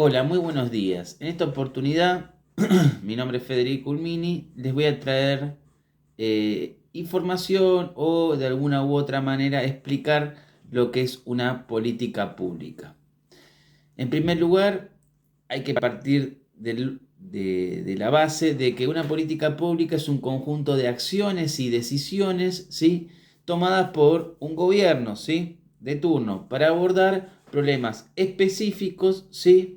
Hola, muy buenos días. En esta oportunidad, mi nombre es Federico Ulmini, les voy a traer información o de alguna u otra manera explicar lo que es una política pública. En primer lugar, hay que partir de la base de que una política pública es un conjunto de acciones y decisiones, ¿sí?, tomadas por un gobierno, ¿sí?, de turno para abordar problemas específicos, ¿sí?,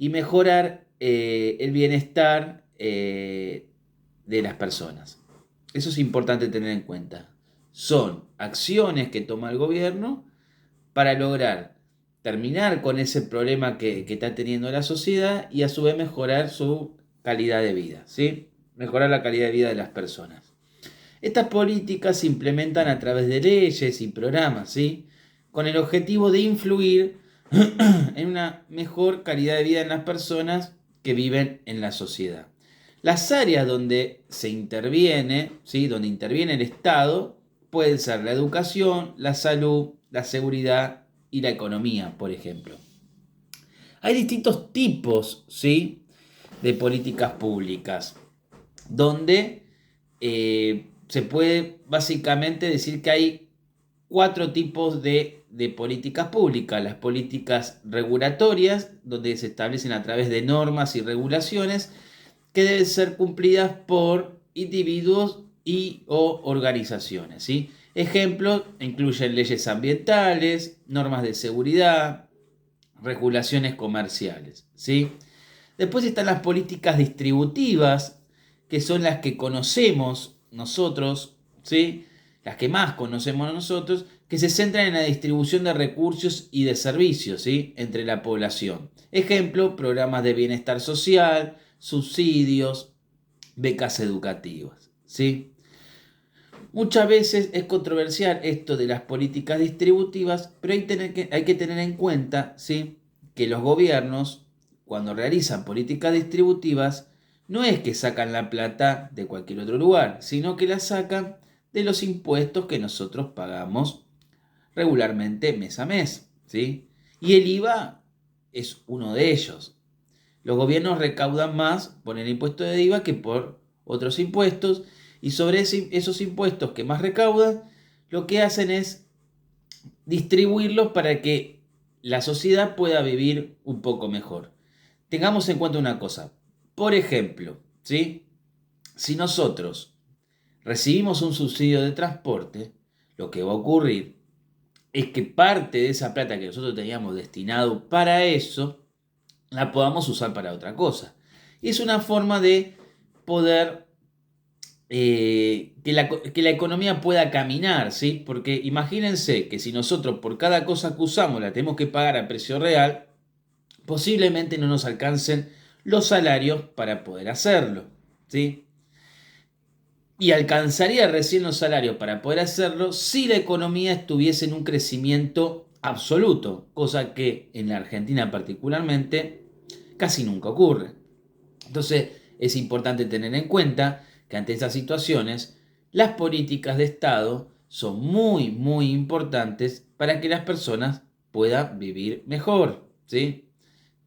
y mejorar el bienestar de las personas. Eso es importante tener en cuenta. Son acciones que toma el gobierno para lograr terminar con ese problema que está teniendo la sociedad y a su vez mejorar su calidad de vida, ¿sí? Mejorar la calidad de vida de las personas. Estas políticas se implementan a través de leyes y programas, ¿sí?, con el objetivo de influir en una mejor calidad de vida en las personas que viven en la sociedad. Las áreas donde se interviene, ¿sí?, donde interviene el Estado, pueden ser la educación, la salud, la seguridad y la economía, por ejemplo. Hay distintos tipos, ¿sí?, de políticas públicas, donde se puede básicamente decir que hay cuatro tipos de políticas públicas. Las políticas regulatorias, donde se establecen a través de normas y regulaciones que deben ser cumplidas por individuos y o organizaciones, ¿sí? Ejemplos incluyen leyes ambientales, normas de seguridad, regulaciones comerciales, ¿sí? Después están las políticas distributivas, que son las que conocemos nosotros, ¿sí?, las que más conocemos nosotros, que se centran en la distribución de recursos y de servicios, ¿sí?, entre la población. Ejemplo, programas de bienestar social, subsidios, becas educativas, ¿sí? Muchas veces es controversial esto de las políticas distributivas, pero hay que tener en cuenta, ¿sí?, que los gobiernos, cuando realizan políticas distributivas, no es que sacan la plata de cualquier otro lugar, sino que la sacan de los impuestos que nosotros pagamos regularmente mes a mes, ¿sí? Y el IVA es uno de ellos. Los gobiernos recaudan más por el impuesto de IVA que por otros impuestos, y sobre esos impuestos que más recaudan, lo que hacen es distribuirlos para que la sociedad pueda vivir un poco mejor. Tengamos en cuenta una cosa. Por ejemplo, ¿sí?, si nosotros recibimos un subsidio de transporte, lo que va a ocurrir es que parte de esa plata que nosotros teníamos destinado para eso, la podamos usar para otra cosa. Y es una forma de poder que la economía pueda caminar, ¿sí? Porque imagínense que si nosotros por cada cosa que usamos la tenemos que pagar a precio real, posiblemente no nos alcancen los salarios para poder hacerlo, ¿sí? Y alcanzaría recién los salarios para poder hacerlo si la economía estuviese en un crecimiento absoluto, cosa que en la Argentina particularmente casi nunca ocurre. Entonces es importante tener en cuenta que ante estas situaciones las políticas de Estado son muy importantes para que las personas puedan vivir mejor, ¿sí?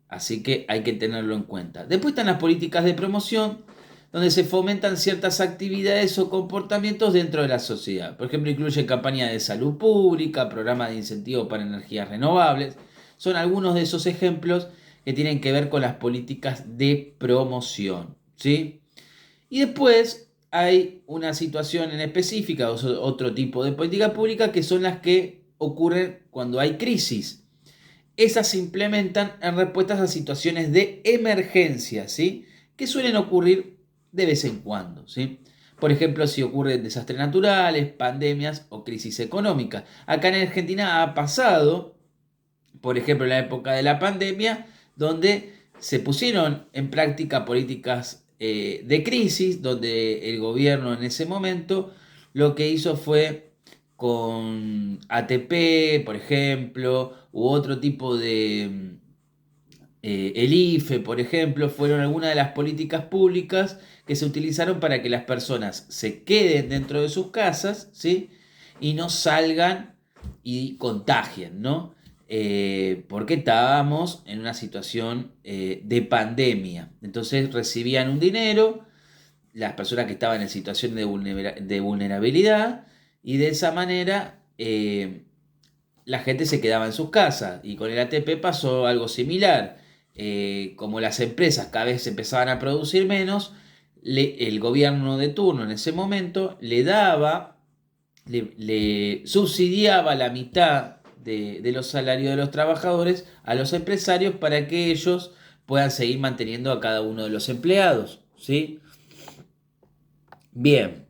Así que hay que tenerlo en cuenta. Después están las políticas de promoción, donde se fomentan ciertas actividades o comportamientos dentro de la sociedad. Por ejemplo, incluye campañas de salud pública, programas de incentivo para energías renovables. Son algunos de esos ejemplos que tienen que ver con las políticas de promoción, ¿sí? Y después hay una situación en específica, otro tipo de política pública, que son las que ocurren cuando hay crisis. Esas se implementan en respuestas a situaciones de emergencia, ¿sí?, que suelen ocurrir de vez en cuando, ¿sí? Por ejemplo, si ocurren desastres naturales, pandemias o crisis económicas. Acá en Argentina ha pasado, por ejemplo, en la época de la pandemia, donde se pusieron en práctica políticas de crisis, donde el gobierno en ese momento lo que hizo fue con ATP, por ejemplo, u otro tipo de el IFE, por ejemplo, fueron algunas de las políticas públicas que se utilizaron para que las personas se queden dentro de sus casas, ¿sí?, y no salgan y contagien, ¿no? porque estábamos en una situación de pandemia. Entonces recibían un dinero las personas que estaban en situación de vulnerabilidad y de esa manera la gente se quedaba en sus casas y con el ATP pasó algo similar. Como las empresas cada vez empezaban a producir menos, el gobierno de turno en ese momento le subsidiaba la mitad de los salarios de los trabajadores a los empresarios para que ellos puedan seguir manteniendo a cada uno de los empleados, ¿sí? Bien,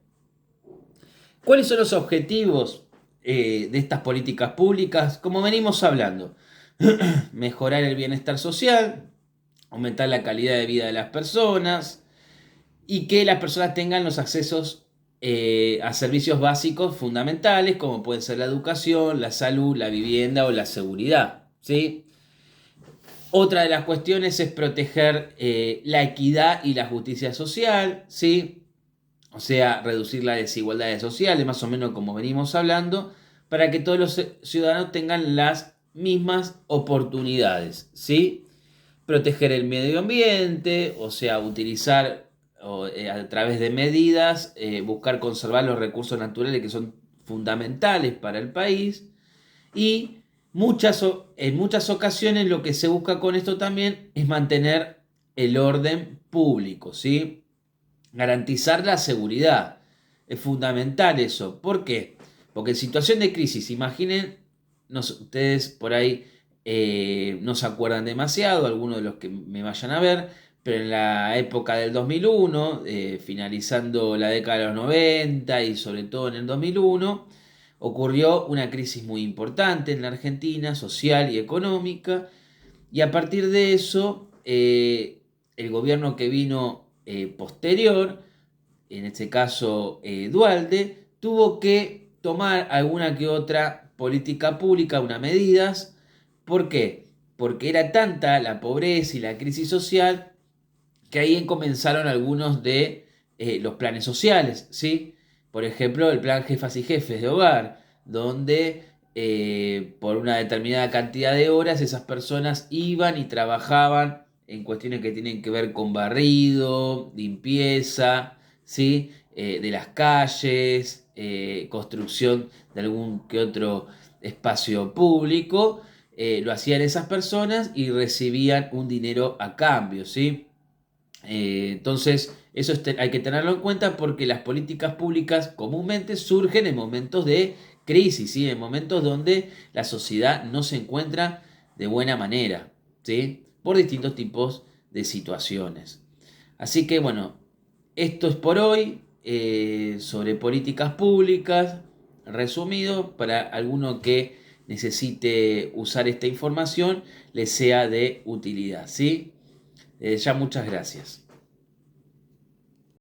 ¿cuáles son los objetivos de estas políticas públicas? Como venimos hablando, mejorar el bienestar social, aumentar la calidad de vida de las personas y que las personas tengan los accesos a servicios básicos fundamentales como pueden ser la educación, la salud, la vivienda o la seguridad, ¿sí? Otra de las cuestiones es proteger la equidad y la justicia social, ¿sí? O sea, reducir las desigualdades sociales, más o menos como venimos hablando, para que todos los ciudadanos tengan las mismas oportunidades, ¿sí? Proteger el medio ambiente, o sea, utilizar a través de medidas, buscar conservar los recursos naturales que son fundamentales para el país y en muchas ocasiones lo que se busca con esto también es mantener el orden público, ¿sí? Garantizar la seguridad. Es fundamental eso. ¿Por qué? Porque en situación de crisis, imaginen, ustedes por ahí no se acuerdan demasiado, algunos de los que me vayan a ver, pero en la época del 2001, finalizando la década de los 90 y sobre todo en el 2001, ocurrió una crisis muy importante en la Argentina, social y económica, y a partir de eso, el gobierno que vino posterior, en este caso Dualde, tuvo que tomar alguna que otra política pública, unas medidas. ¿Por qué? Porque era tanta la pobreza y la crisis social que ahí comenzaron algunos de los planes sociales, ¿sí? Por ejemplo, el plan Jefas y Jefes de Hogar, donde por una determinada cantidad de horas esas personas iban y trabajaban en cuestiones que tienen que ver con barrido, limpieza, ¿sí? De las calles, construcción de algún que otro espacio público. Lo hacían esas personas y recibían un dinero a cambio, ¿sí? Entonces, eso hay que tenerlo en cuenta porque las políticas públicas comúnmente surgen en momentos de crisis, ¿sí? En momentos donde la sociedad no se encuentra de buena manera, ¿sí? Por distintos tipos de situaciones. Así que bueno, esto es por hoy sobre políticas públicas, resumido, para alguno que necesite usar esta información, le sea de utilidad, ¿sí? Ya muchas gracias.